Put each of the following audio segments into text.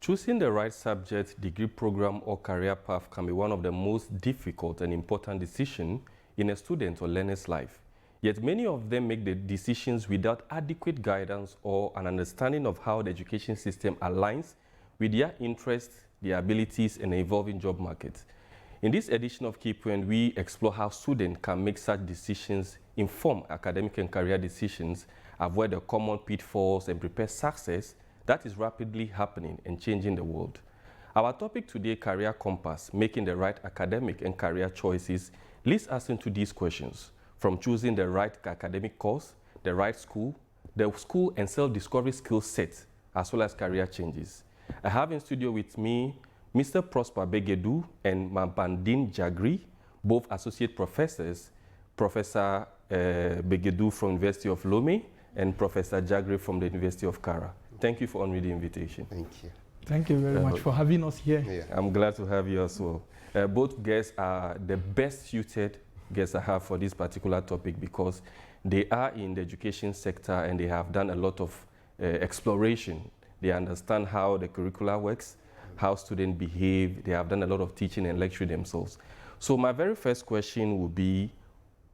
Choosing the right subject, degree program, or career path can be one of the most difficult and important decisions in a student or learner's life. Yet many of them make the decisions without adequate guidance or an understanding of how the education system aligns with their interests, their abilities, and the evolving job market. In this edition of KEYPOINT, we explore how students can make such decisions, inform academic and career decisions, avoid the common pitfalls, and prepare success that is rapidly happening and changing the world. Our topic today, Career Compass, making the right academic and career choices, leads us into these questions, from choosing the right academic course, the right school, the school and self-discovery skill set, as well as career changes. I have in studio with me Mr. Prosper Begedu and Mampandine Jagri, both associate professors, Professor Begedu from University of Lomé and Professor Jagri from the University of Kara. Thank you for honoring the invitation. Thank you. Thank you very much for having us here. Yeah. I'm glad to have you as well. Both guests are the best suited guests I have for this particular topic because they are in the education sector and they have done a lot of exploration. They understand how the curricula works, how students behave. They have done a lot of teaching and lecturing themselves. So my very first question would be,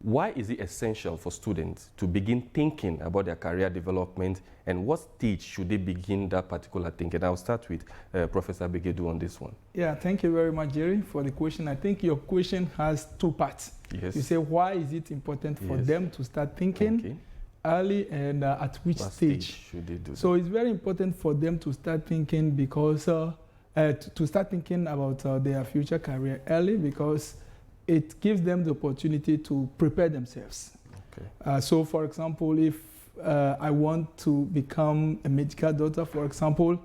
why is it essential for students to begin thinking about their career development, and what stage should they begin that particular thinking? I'll start with Professor Begedu on this one. Yeah, thank you very much, Jerry, for the question. I think your question has two parts. Yes. You say, why is it important for them to start thinking early, and at which What stage should they do So it's very important for them to start thinking because to start thinking about their future career early, because it gives them the opportunity to prepare themselves. Okay. So for example, if I want to become a medical doctor, for example,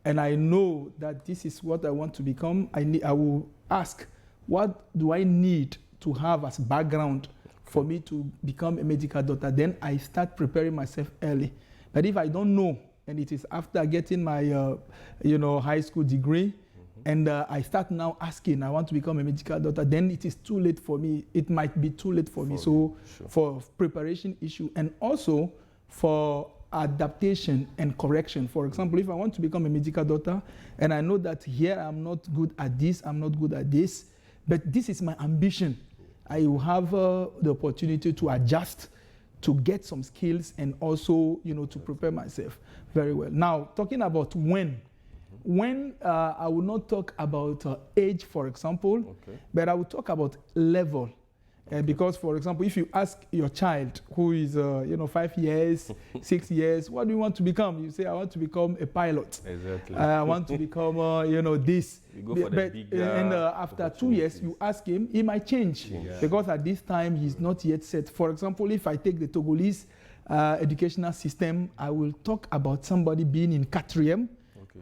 and I know that this is what I want to become, I will ask, what do I need to have as background for me to become a medical doctor? Then I start preparing myself early. But if I don't know, and it is after getting my high school degree, and I start now asking, I want to become a medical doctor, then it is too late for me. It might be too late for me. So for preparation issue, and also for adaptation and correction. For example, if I want to become a medical doctor, and I know that here I'm not good at this, I'm not good at this, but this is my ambition, I will have the opportunity to adjust, to get some skills, and also, to prepare myself very well. Now, talking about when I will not talk about age, for example, but I will talk about level. Because, for example, if you ask your child who is, 5 years, 6 years, what do you want to become? You say, I want to become a pilot. Exactly. I want to become, this. You go for the bigger and after 2 years, you ask him, he might change. Yeah. Because at this time, he's not yet set. For example, if I take the Togolese educational system, I will talk about somebody being in 4e,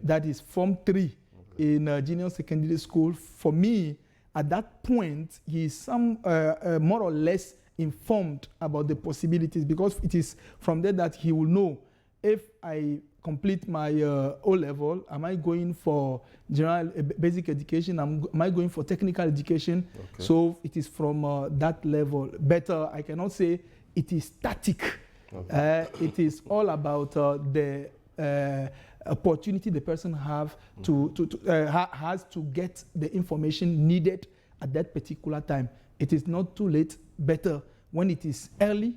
that is Form 3 in junior secondary school. For me, at that point, he is more or less informed about the possibilities, because it is from there that he will know, if I complete my O-level, am I going for general basic education, am I going for technical education? So it is from that level. But I cannot say it is static. It is all about the opportunity the person has to get the information needed at that particular time. It is not too late. Better when it is early,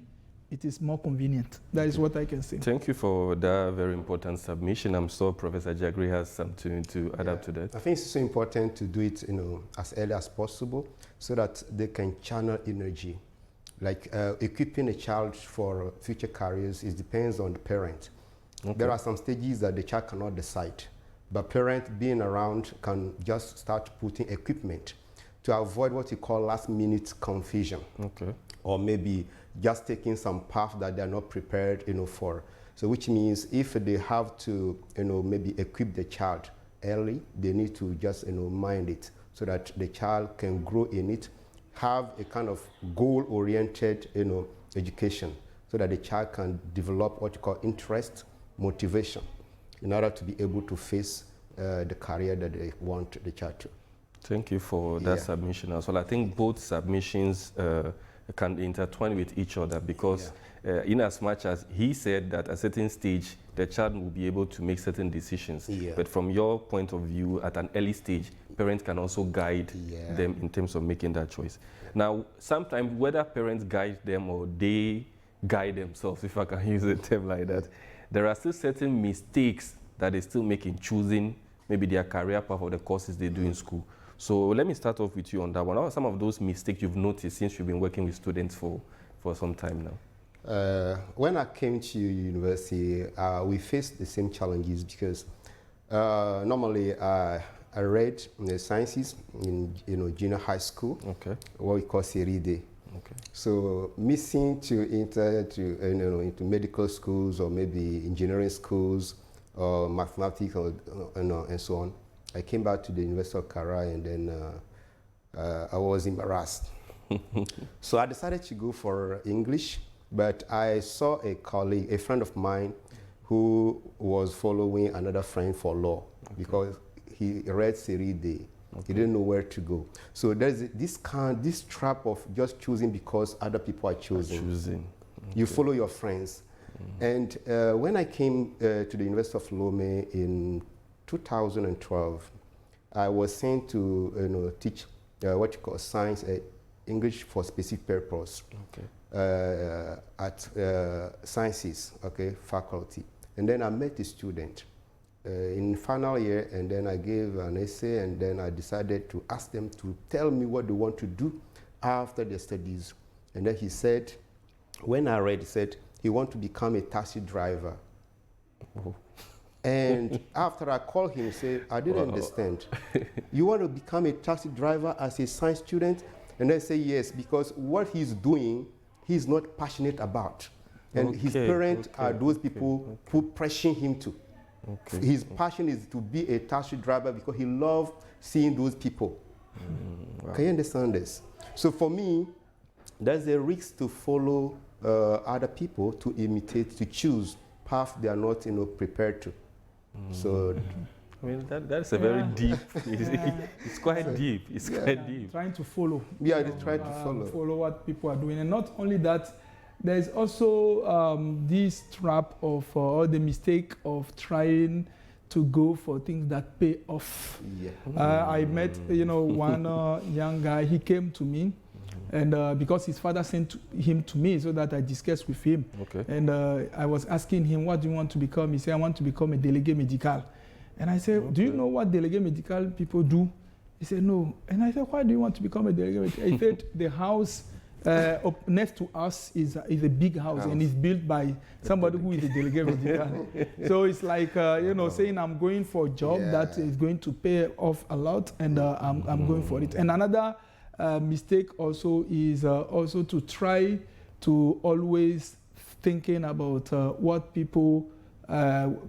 it is more convenient. That is what I can say. Thank you for that very important submission. I'm sure Professor Jagri has something to add up to that. I think it's so important to do it, as early as possible, so that they can channel energy. Like equipping a child for future careers, it depends on the parent. There are some stages that the child cannot decide, but parent being around can just start putting equipment to avoid what you call last-minute confusion, or maybe just taking some path that they are not prepared, for. So, which means if they have to, maybe equip the child early, they need to just, mind it so that the child can grow in it, have a kind of goal-oriented, education, so that the child can develop what you call interest, motivation, in order to be able to face the career that they want the child to. Thank you for that submission as well. I think both submissions can intertwine with each other, because in as much as he said that at a certain stage the child will be able to make certain decisions, but from your point of view, at an early stage, parents can also guide them in terms of making that choice. Now, sometimes whether parents guide them or they guide themselves, if I can use a term like that, there are still certain mistakes that they still make in choosing maybe their career path or the courses they do in school. So let me start off with you on that one. What are some of those mistakes you've noticed since you've been working with students for some time now? When I came to university, we faced the same challenges because normally I read the sciences in junior high school, what we call Série D. So missing to enter to into medical schools or maybe engineering schools or mathematics or and so on. I came back to the University of Kara, and then I was embarrassed. So I decided to go for English, but I saw a colleague, a friend of mine, who was following another friend for law because he read Série D. He didn't know where to go. So there's this trap of just choosing because other people are choosing. You follow your friends. And when I came to the University of Lomé in 2012, I was sent to teach what you call science, English for specific purpose at sciences, faculty. And then I met a student in final year, and then I gave an essay, and then I decided to ask them to tell me what they want to do after their studies. And then he said, when I read, he said, he wants to become a taxi driver. And after I called him, he said, I didn't understand. You want to become a taxi driver as a science student? And I say, yes, because what he's doing, he's not passionate about. And his parents are those people who pressure him to. His passion is to be a taxi driver because he loves seeing those people. Wow. Can you understand this? So for me, there's a risk to follow other people, to imitate, to choose path they are not prepared to. So I mean, that's a very deep, it's quite deep. It's quite deep. Trying to follow. Yeah, they try to follow. Follow what people are doing. And not only that, there's also this trap of, or the mistake of trying to go for things that pay off. I met, one young guy, he came to me, and because his father sent him to me so that I discussed with him. And I was asking him, what do you want to become? He said, I want to become a délégué médical. And I said, do you know what délégué médical people do? He said, no. And I said, why do you want to become a délégué médical? He said, the house next to us is a big house, and it's built by somebody who is a délégué médical. So it's like, saying I'm going for a job that is going to pay off a lot, and I'm going for it. And another mistake also is also to try to always thinking about what people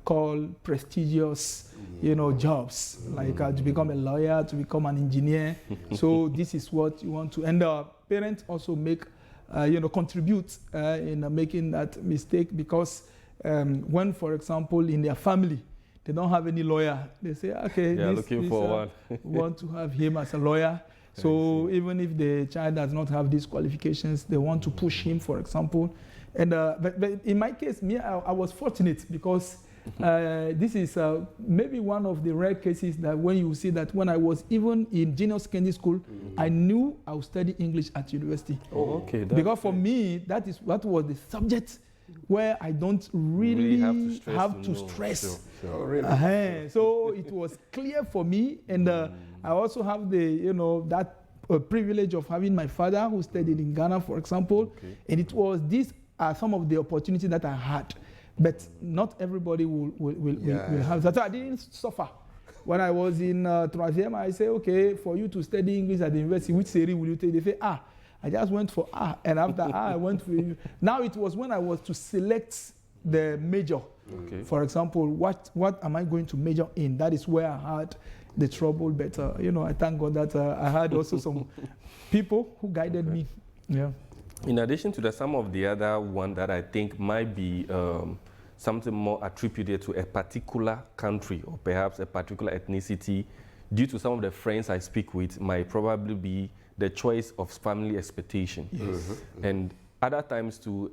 call prestigious, jobs, like to become a lawyer, to become an engineer. So this is what you want to. And parents also make, contribute in making that mistake, because when, for example, in their family, they don't have any lawyer, they say, okay, looking for one. want to have him as a lawyer. So even if the child does not have these qualifications, they want to push him, for example. And but in my case, I was fortunate because this is maybe one of the rare cases that when you see that when I was even in junior secondary school, I knew I would study English at university. Because for me, that was the subject where I don't really have to stress. So it was clear for me, and I also have the that privilege of having my father who studied in Ghana, for example, and it was these are some of the opportunities that I had, but not everybody will have that. So I didn't suffer. When I was in Troisième, I say, okay, for you to study English at the university, which série will you take? They say, I just went for and after I went for. Now it was when I was to select the major. For example, what am I going to major in? That is where I had the trouble. But I thank God that I had also some people who guided me. Yeah. In addition to that, some of the other one that I think might be something more attributed to a particular country or perhaps a particular ethnicity, due to some of the friends I speak with, might probably be the choice of family expectation. Yes. And other times too,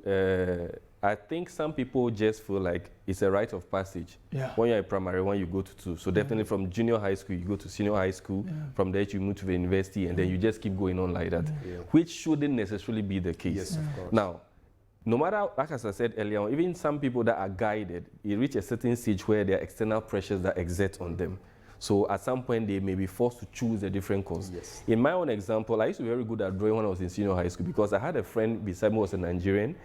I think some people just feel like it's a rite of passage. Yeah. When you're in primary one, you go to two. So definitely from junior high school, you go to senior high school. Yeah. From there, you move to the university, and then you just keep going on like that, which shouldn't necessarily be the case. Yes, of course. Now, no matter, like as I said earlier on, even some people that are guided, they reach a certain stage where there are external pressures that exert on them. So at some point, they may be forced to choose a different course. Yes. In my own example, I used to be very good at drawing when I was in senior high school because I had a friend beside me who was a Nigerian.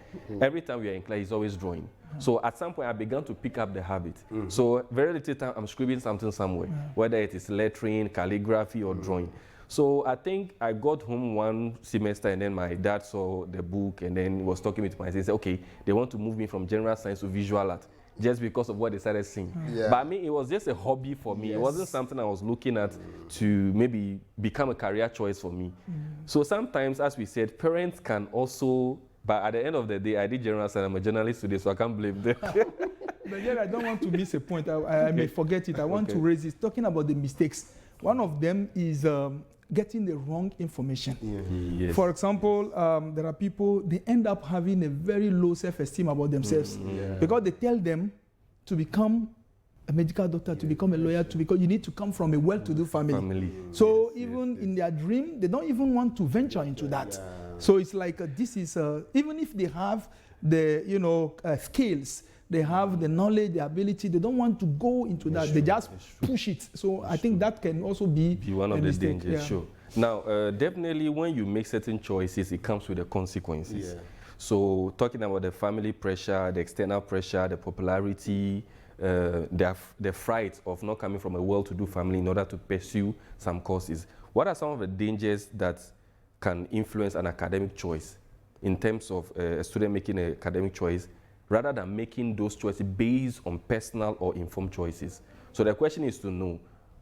Every time we were in class, he's always drawing. So at some point, I began to pick up the habit. So very little time, I'm scribbling something somewhere, whether it is lettering, calligraphy, or drawing. So I think I got home one semester, and then my dad saw the book, and then was talking with me and said, okay, they want to move me from general science to visual art, just because of what they started seeing. Yeah. But I mean, it was just a hobby for me. It wasn't something I was looking at to maybe become a career choice for me. So sometimes, as we said, parents can also, but at the end of the day, I did general science. I'm a journalist today, so I can't blame them. But yet I don't want to miss a point. I may forget it. I want to raise this. Talking about the mistakes. One of them is getting the wrong information. Yes. For example, there are people, they end up having a very low self-esteem about themselves because they tell them to become a medical doctor, to become a lawyer, because you need to come from a well-to-do family. So even in their dream, they don't even want to venture into that. So it's like this is, even if they have the skills, they have the knowledge, the ability, they don't want to go into that. They just push it. So I think that can also be one of the mistake. dangers, sure. Now, definitely when you make certain choices, it comes with the consequences. So talking about the family pressure, the external pressure, the popularity, the fright of not coming from a well-to-do family in order to pursue some courses. What are some of the dangers that can influence an academic choice in terms of a student making an academic choice rather than making those choices based on personal or informed choices? So the question is to know,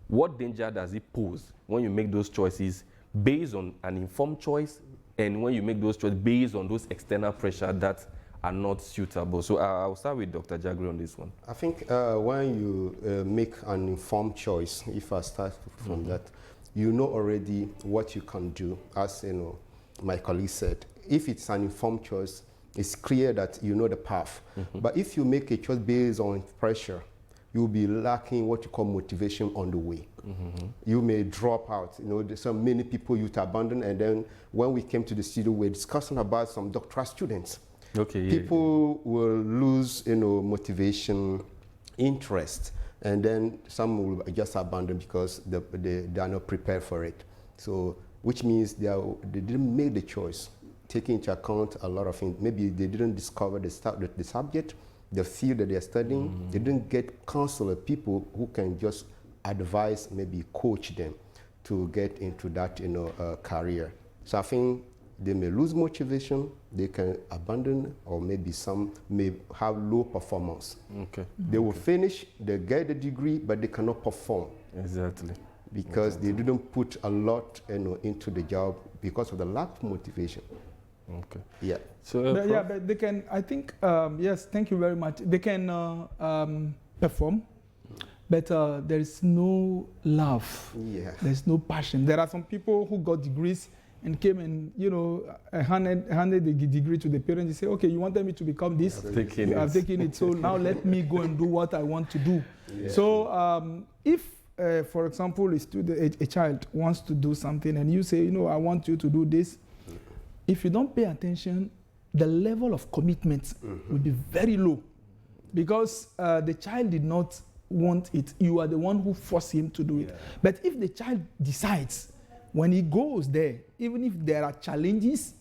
what danger does it pose when you make those choices based on an informed choice and when you make those choices based on those external pressure that are not suitable? So I'll start with Dr. Jagri on this one. I think when you make an informed choice, if I start from that, you know already what you can do. As my colleague said, if it's an informed choice, it's clear that you know the path. But if you make a choice based on pressure, you'll be lacking what you call motivation on the way. You may drop out. There's so many people you to abandon. And then when we came to the studio, we're discussing about some doctoral students. People will lose, motivation, interest, and then some will just abandon because they are not prepared for it. So, which means they didn't make the choice, taking into account a lot of things. Maybe they didn't discover the subject, the field that they're studying. They didn't get counselor people who can just advise, maybe coach them to get into that career. So I think they may lose motivation, they can abandon, or maybe some may have low performance. They will finish, they get the degree, but they cannot perform. Exactly. Because they didn't put a lot into the job because of the lack of motivation. Yeah. So, but they can, I think, yes, thank you very much. They can perform, but there is no love. There's no passion. There are some people who got degrees and came and, handed the degree to the parents. They say, okay, you wanted me to become this? I've taken it. So now let me go and do what I want to do. So if, for example, a child wants to do something and you say, I want you to do this, if you don't pay attention, the level of commitment will be very low because the child did not want it. You are the one who forced him to do it. But if the child decides, when he goes there, even if there are challenges,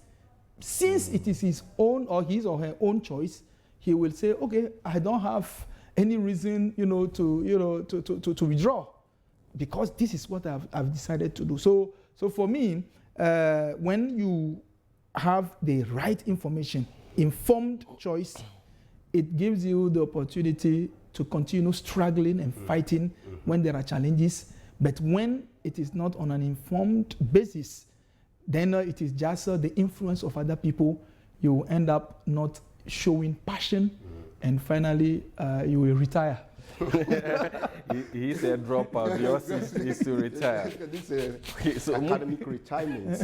since it is his own or his or her own choice, he will say, okay, I don't have any reason, to withdraw because this is what I've decided to do. So for me, when you have the right information, informed choice, it gives you the opportunity to continue struggling and fighting when there are challenges. But when it is not on an informed basis, then it is just the influence of other people. You will end up not showing passion, and finally you will retire. He said drop out. Yours is to retire. This is Okay, so academic retirement.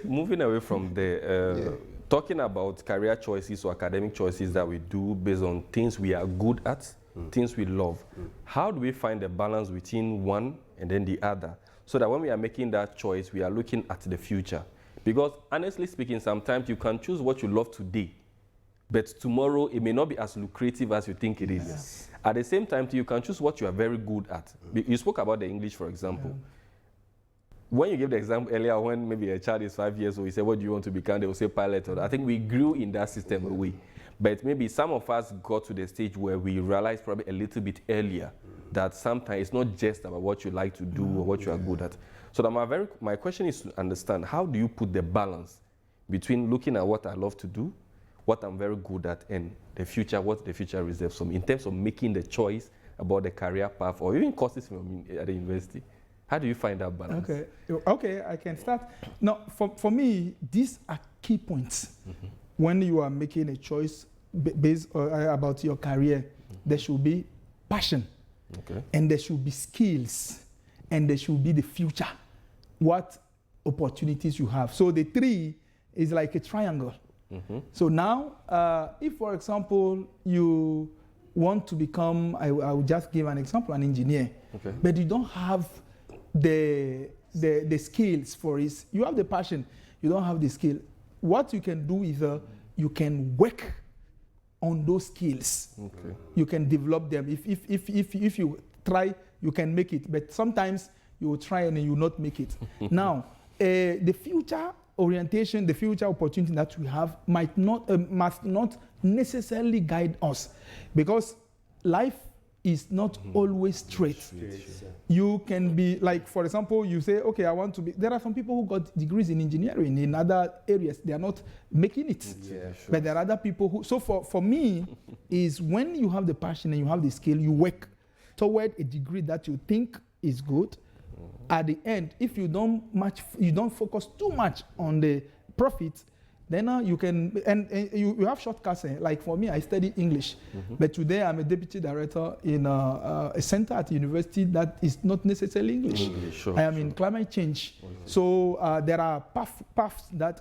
moving away from there, talking about career choices or academic choices that we do based on things we are good at, things we love. How do we find the balance between one and then the other, so that when we are making that choice, we are looking at the future? Because honestly speaking, sometimes you can choose what you love today, but tomorrow it may not be as lucrative as you think it is. Yes. At the same time, you can choose what you are very good at. You spoke about the English, for example. When you gave the example earlier, when maybe a child is 5 years old, you say, what do you want to become? They will say pilot. Or I think we grew in that system away. But maybe some of us got to the stage where we realized probably a little bit earlier that sometimes it's not just about what you like to do or what you are good at. So that my question is to understand, how do you put the balance between looking at what I love to do, what I'm very good at, and the future, what the future reserves for me, in terms of making the choice about the career path or even courses at the university? How do you find that balance? Okay, I can start. Now, for me, these are key points. When you are making a choice based about your career, there should be passion, and there should be skills, and there should be the future, what opportunities you have. So the three is like a triangle. So now, if, for example, you want to become, I will just give an example, an engineer, but you don't have the skills for it. You have the passion, you don't have the skill. What you can do is you can work on those skills. You can develop them. If you try, you can make it. But sometimes you will try and you will not make it. Now, the future orientation, the future opportunity that we have must not necessarily guide us, because life is not always straight. You can be, like, for example, you say, okay, I want to be, there are some people who got degrees in engineering in other areas, they are not making it. But there are other people who, so for me, is when you have the passion and you have the skill, you work toward a degree that you think is good. At the end, if you don't focus too much on the profit, then you can, and you have shortcuts. Like for me, I study English, but today I'm a deputy director in a center at the university that is not necessarily English. I am in climate change. So there are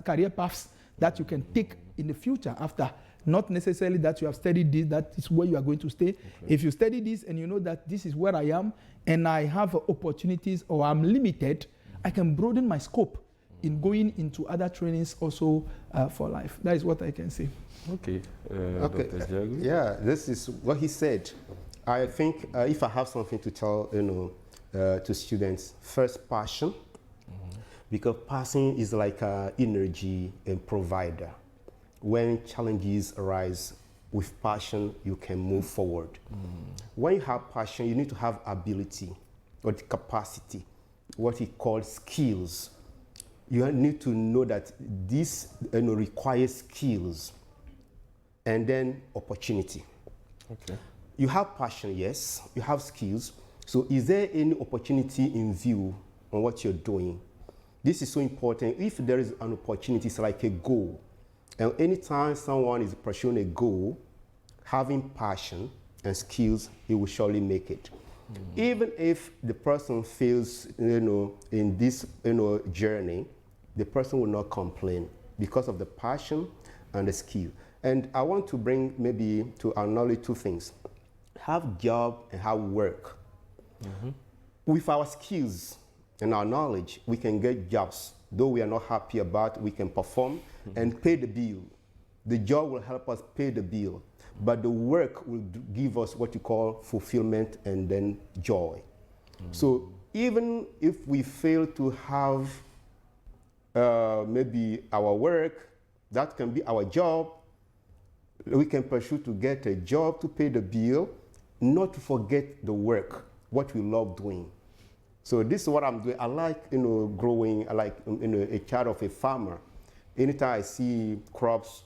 career paths that you can take in the future after. Not necessarily that you have studied this, that is where you are going to stay. If you study this and you know that this is where I am and I have opportunities or I'm limited, I can broaden my scope in going into other trainings also for life. That is what I can say. Okay. Dr. Jagu? Yeah, this is what he said. I think if I have something to tell, to students, first passion, because passion is like an energy and provider. When challenges arise, with passion, you can move forward. When you have passion, you need to have ability or the capacity, what he calls skills. You need to know that this requires skills and then opportunity. You have passion, yes, you have skills. So is there any opportunity in view on what you're doing? This is so important. If there is an opportunity, it's like a goal. And anytime someone is pursuing a goal, having passion and skills, he will surely make it. Even if the person fails, in this, journey, the person will not complain because of the passion and the skill. And I want to bring maybe to our knowledge two things: have job and have work. With our skills and our knowledge, we can get jobs. Though we are not happy about, we can perform and pay the bill. The job will help us pay the bill, but the work will give us what you call fulfillment and then joy. So even if we fail to have maybe our work, that can be our job, we can pursue to get a job to pay the bill, not to forget the work, what we love doing. So this is what I'm doing. I like, growing. I like, a child of a farmer. Anytime I see crops,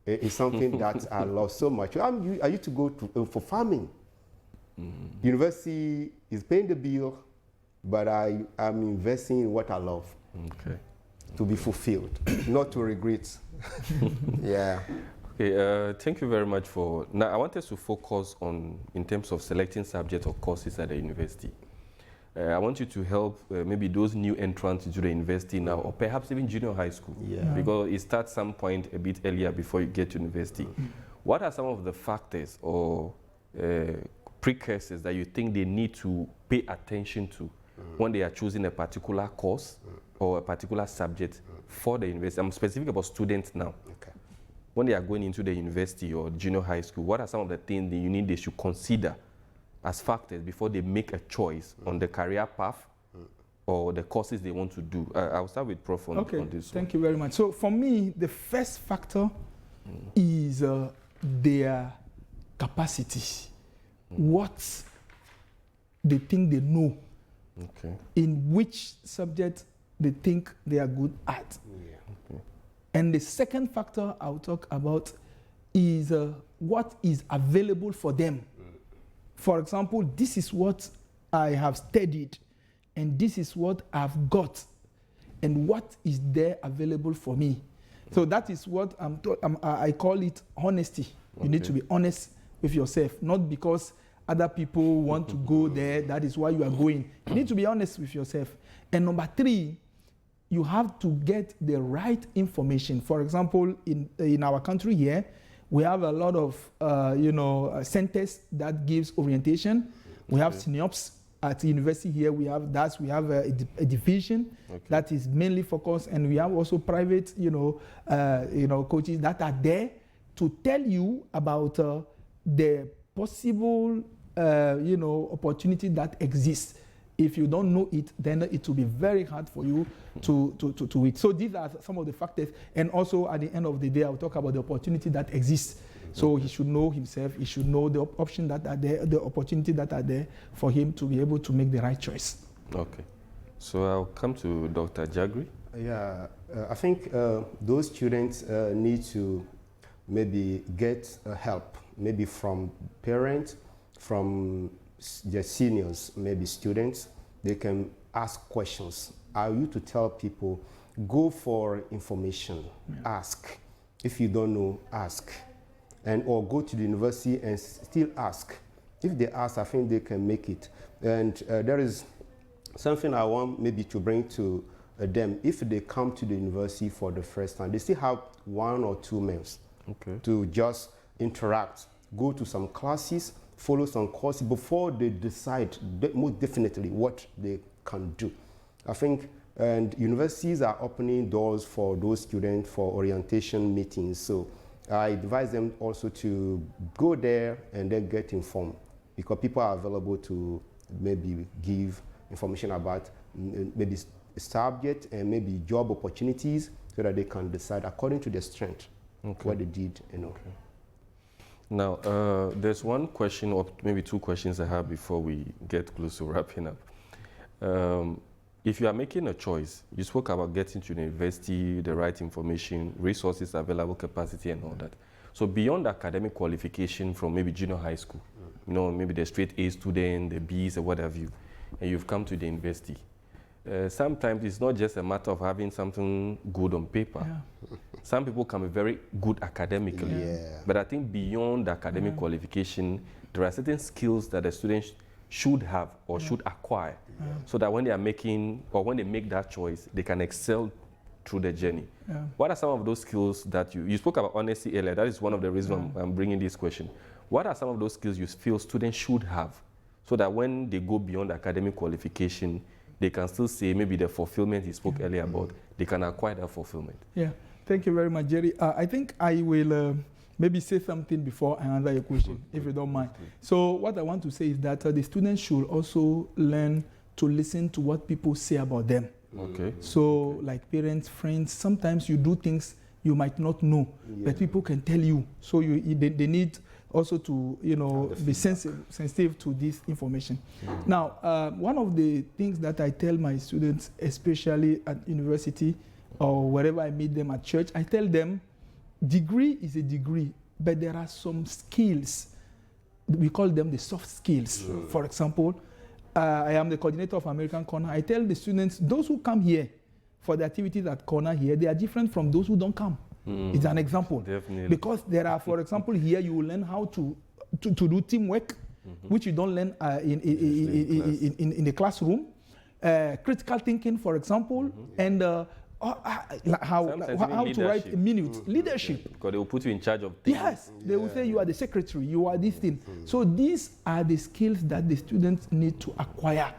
it's something that I love so much. I used to go for farming. University is paying the bill, but I'm investing in what I love. Okay. To be fulfilled, not to regret. Yeah. Okay, thank you very much for. Now, I want us to focus on, in terms of selecting subjects or courses at the university. I want you to help maybe those new entrants into the university now, or perhaps even junior high school, because it starts some point a bit earlier before you get to university. What are some of the factors or precursors that you think they need to pay attention to when they are choosing a particular course or a particular subject for the university? I'm specific about students now. Okay. When they are going into the university or junior high school, what are some of the things that they should consider as factors before they make a choice on the career path or the courses they want to do? I'll start with Prof on this Thank you very much. So for me, the first factor is their capacity. What they think they know, in which subject they think they are good at. And the second factor I'll talk about is what is available for them. For example, this is what I have studied, and this is what I've got, and what is there available for me. So that is what I call it honesty. You need to be honest with yourself, not because other people want to go there, that is why you are going. You need to be honest with yourself. And number three, you have to get the right information. For example, in our country here, we have a lot of centers that gives orientation. We have SNIOPS at the university here. We have that. We have a division that is mainly focused, and we have also private, coaches that are there to tell you about the possible, opportunity that exists. If you don't know it, then it will be very hard for you to it. So these are some of the factors. And also at the end of the day, I'll talk about the opportunity that exists. So he should know himself. He should know the options that are there, the opportunity that are there for him to be able to make the right choice. Okay. So I'll come to Dr. Jagri. Yeah, I think those students need to maybe get help, maybe from parents, from their seniors, maybe students. They can ask questions. I used to tell people, go for information, ask. If you don't know, ask. Or go to the university and still ask. If they ask, I think they can make it. And there is something I want maybe to bring to them. If they come to the university for the first time, they still have 1 or 2 months to just interact, go to some classes, follow some courses before they decide most definitely what they can do. I think, and universities are opening doors for those students for orientation meetings. So I advise them also to go there and then get informed, because people are available to maybe give information about maybe subject and maybe job opportunities, so that they can decide according to their strength what they did. Now, there's one question or maybe 2 questions I have before we get close to wrapping up. If you are making a choice, you spoke about getting to the university, the right information, resources available, capacity and all that. So beyond academic qualification from maybe junior high school, maybe the straight A student, the Bs or what have you, and you've come to the university. Sometimes it's not just a matter of having something good on paper. Some people can be very good academically, but I think beyond the academic qualification, there are certain skills that the students should have or should acquire, so that when they are making or when they make that choice, they can excel through the journey. What are some of those skills that you spoke about honesty earlier? That is one of the reasons I'm bringing this question. What are some of those skills you feel students should have, so that when they go beyond academic qualification, they can still say maybe the fulfillment he spoke earlier about, they can acquire that fulfillment? Yeah, thank you very much, Jerry. I think I will maybe say something before I answer your question, if you don't mind. So what I want to say is that the students should also learn to listen to what people say about them. So like parents, friends, sometimes you do things you might not know, but people can tell you. So they need also to be sensitive to this information. Now, one of the things that I tell my students, especially at university or wherever I meet them at church, I tell them, degree is a degree, but there are some skills. We call them the soft skills. For example, I am the coordinator of American Corner. I tell the students, those who come here for the activities at Corner here, they are different from those who don't come. It's an example. Definitely. Because there are, for example, here you will learn how to do teamwork, which you don't learn in the classroom. Critical thinking, for example, and how to write a minute. Leadership. Because they will put you in charge of things. Yes, they will say you are the secretary, you are this thing. So these are the skills that the students need to acquire.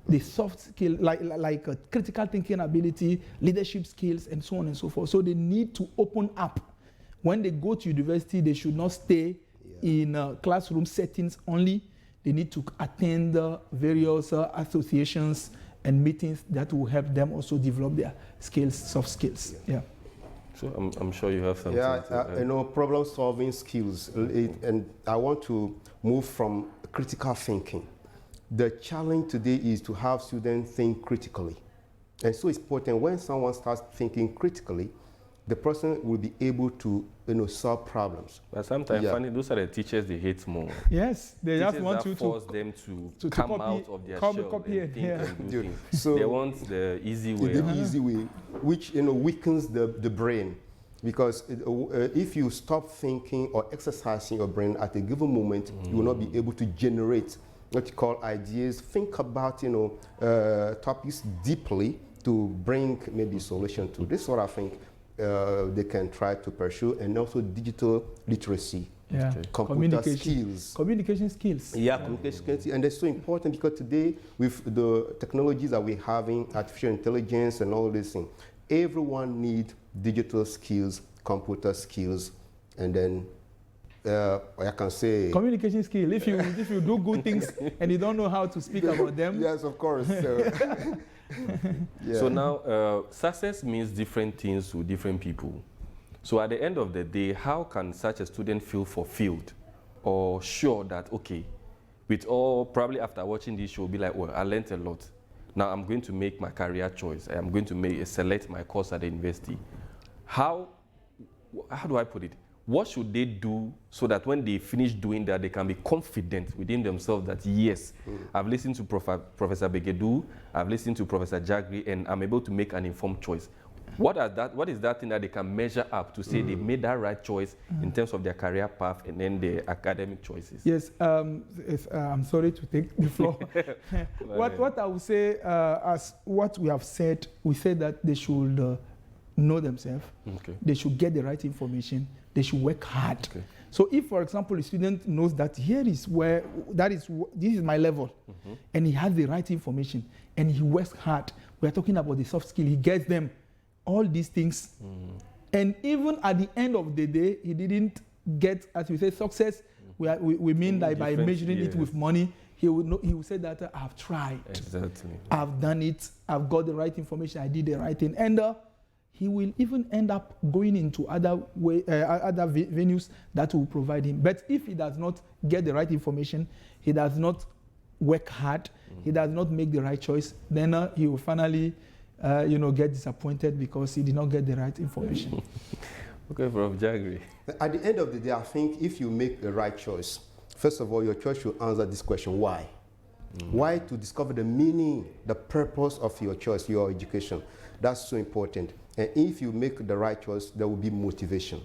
The soft skill, like critical thinking ability, leadership skills, and so on and so forth. So they need to open up. When they go to university, they should not stay in classroom settings only. They need to attend various associations and meetings that will help them also develop their skills, soft skills. Yeah. So I'm sure you have something. Yeah, problem-solving skills. And I want to move from critical thinking. The challenge today is to have students think critically. And so it's important when someone starts thinking critically, the person will be able to solve problems. But sometimes, funny, those are the teachers they hate more. Yes, they just want you to force them to come copy, out of their shell and think and do things. So they want the easy way. The easy way, which weakens the brain. Because if you stop thinking or exercising your brain at a given moment, you will not be able to generate what you call ideas. Think about topics deeply to bring maybe solution to. This is what I think they can try to pursue, and also digital literacy, computer skills, communication skills. Communication skills, and that's so important because today with the technologies that we're having, artificial intelligence and all these things, everyone needs digital skills, computer skills, and then I can say communication skill. If you do good things and you don't know how to speak about them. Yes, of course. So now success means different things to different people. So at the end of the day, how can such a student feel fulfilled or sure that, okay, with all, probably after watching this show, be like, well, I learned a lot. Now I'm going to make my career choice. I'm going to select my course at the university. How do I put it? What should they do so that when they finish doing that, they can be confident within themselves that, yes, I've listened to Professor Begedu, I've listened to Professor Jagri, and I'm able to make an informed choice. What is that thing that they can measure up to say they made that right choice in terms of their career path and then their academic choices? Yes, I'm sorry to take the floor. What I would say, as what we have said, we said that they should know themselves, they should get the right information, they should work hard. So if, for example, a student knows that this is my level, and he has the right information, and he works hard, we are talking about the soft skill, he gets them, all these things, and even at the end of the day, he didn't get, as we say, success, we mean that by measuring it with money, he will say that I've tried, I've done it, I've got the right information, I did the right thing, and he will even end up going into other venues that will provide him. But if he does not get the right information, he does not work hard, he does not make the right choice, then he will finally get disappointed because he did not get the right information. Okay, Prof. Jagri. At the end of the day, I think if you make the right choice, first of all, your choice should answer this question, why? Why? To discover the meaning, the purpose of your choice, your education. That's so important. And if you make the right choice, there will be motivation.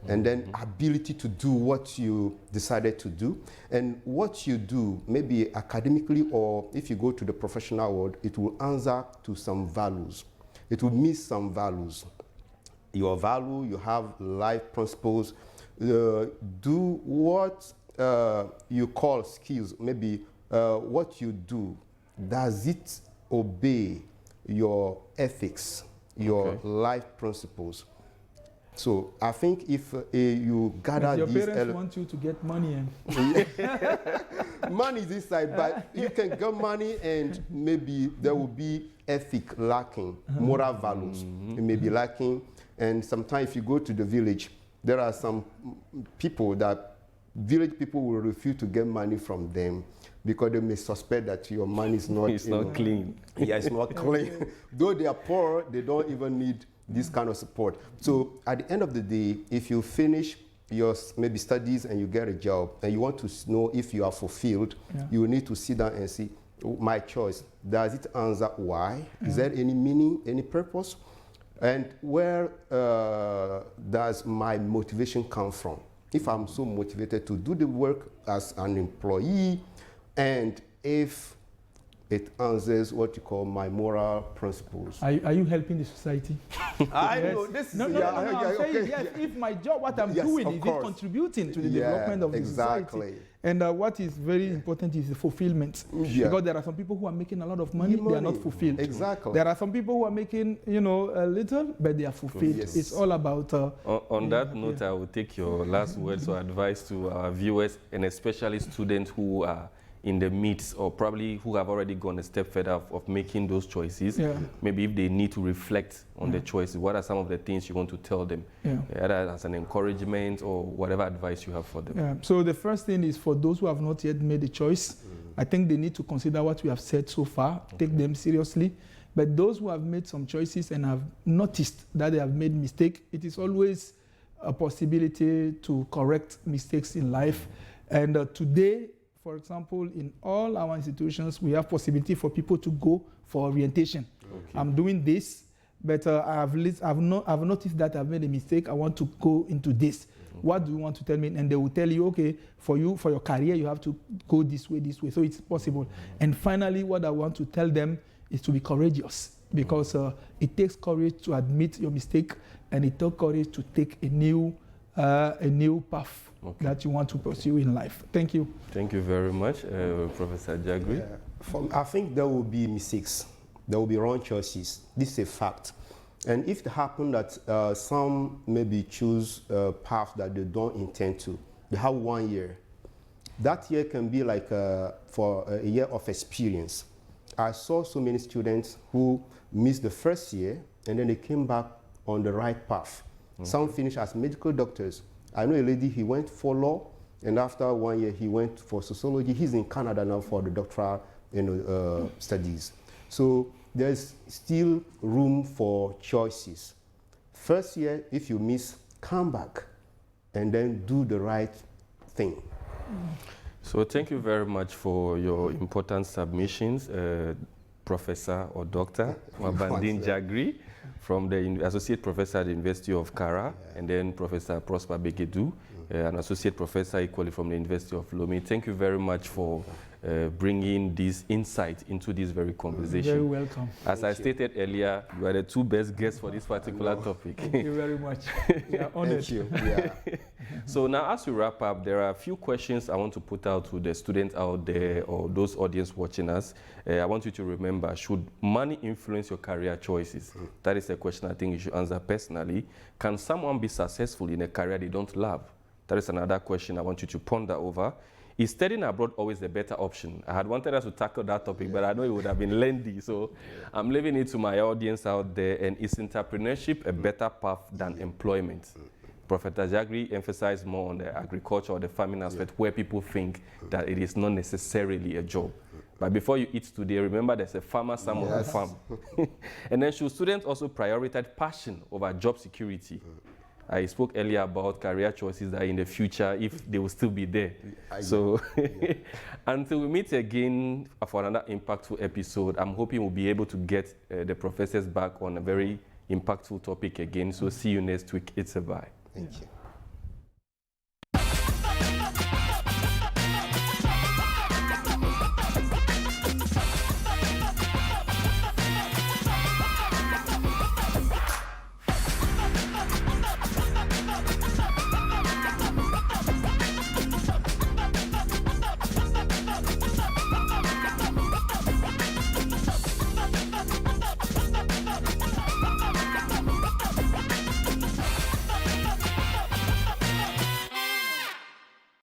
And then ability to do what you decided to do. And what you do, maybe academically or if you go to the professional world, it will answer to some values. It will meet some values. Your value, you have life principles. Do what you call skills, maybe what you do, does it obey your ethics, your life principles? So I think if you gather your these parents want you to get money, money is inside, but you can get money and maybe there will be ethic lacking, moral values it may be lacking. And sometimes if you go to the village, there are some people that village people will refuse to get money from them because they may suspect that your money is not, it's not clean. Yeah, it's not clean. Though they are poor, they don't even need this kind of support. So at the end of the day, if you finish your maybe studies and you get a job and you want to know if you are fulfilled, you need to sit down and see, my choice, does it answer why? Is there any meaning, any purpose? And where does my motivation come from? If I'm so motivated to do the work as an employee, and if it answers what you call my moral principles. Are you helping the society? I Yes. know this. No, I'm saying yes. If my job, what I'm Yes, doing, of is it course. contributing to the development of the exactly. society? And what is very important is the fulfillment. Yeah. Because there are some people who are making a lot of money, they are not fulfilled. Exactly. There are some people who are making, a little, but they are fulfilled. Yes. It's all about. On that note, I will take your last words or advice to our viewers, and especially students who are in the midst, or probably who have already gone a step further of making those choices. Yeah. Maybe if they need to reflect on the choices, what are some of the things you want to tell them? Yeah. Either as an encouragement or whatever advice you have for them. Yeah. So the first thing is for those who have not yet made a choice, I think they need to consider what we have said so far, take them seriously. But those who have made some choices and have noticed that they have made mistakes, it is always a possibility to correct mistakes in life. And today, for example, in all our institutions, we have possibility for people to go for orientation. Okay. I'm doing this, but I've noticed that I've made a mistake. I want to go into this. Okay. What do you want to tell me? And they will tell you, okay, for your career, you have to go this way. So it's possible. And finally, what I want to tell them is to be courageous, because it takes courage to admit your mistake, and it takes courage to take a new path that you want to pursue in life. Thank you. Thank you very much, Professor Jagri. I think there will be mistakes. There will be wrong choices. This is a fact. And if it happens that some maybe choose a path that they don't intend to, they have 1 year. That year can be like for a year of experience. I saw so many students who missed the first year and then they came back on the right path. Okay. Some finished as medical doctors. I know a lady, he went for law, and after 1 year, he went for sociology. He's in Canada now for the doctoral studies. So there's still room for choices. First year, if you miss, come back and then do the right thing. So thank you very much for your important submissions, Professor or Dr. Mabandin Jagri, from the Associate Professor at the University of Kara, and then Professor Prosper Begedu, an Associate Professor equally from the University of Lomé. Thank you very much for bringing this insight into this very conversation. Very welcome. As I stated earlier, you are the two best guests for this particular topic. Thank you very much. We are honored. Thank you. Yeah. So now, as we wrap up, there are a few questions I want to put out to the students out there or those audience watching us. I want you to remember, should money influence your career choices? That is a question I think you should answer personally. Can someone be successful in a career they don't love? That is another question I want you to ponder over. Is studying abroad always the better option? I had wanted us to tackle that topic, but I know it would have been lengthy, so I'm leaving it to my audience out there. And is entrepreneurship a better path than employment? Professor Jagri emphasized more on the agriculture or the farming aspect, where people think that it is not necessarily a job. But before you eat today, remember there's a farmer somewhere who farm. And then should students also prioritize passion over job security? I spoke earlier about career choices that in the future, if they will still be there. So until we meet again for another impactful episode, I'm hoping we'll be able to get the professors back on a very impactful topic again. So see you next week. It's a bye. Thank you.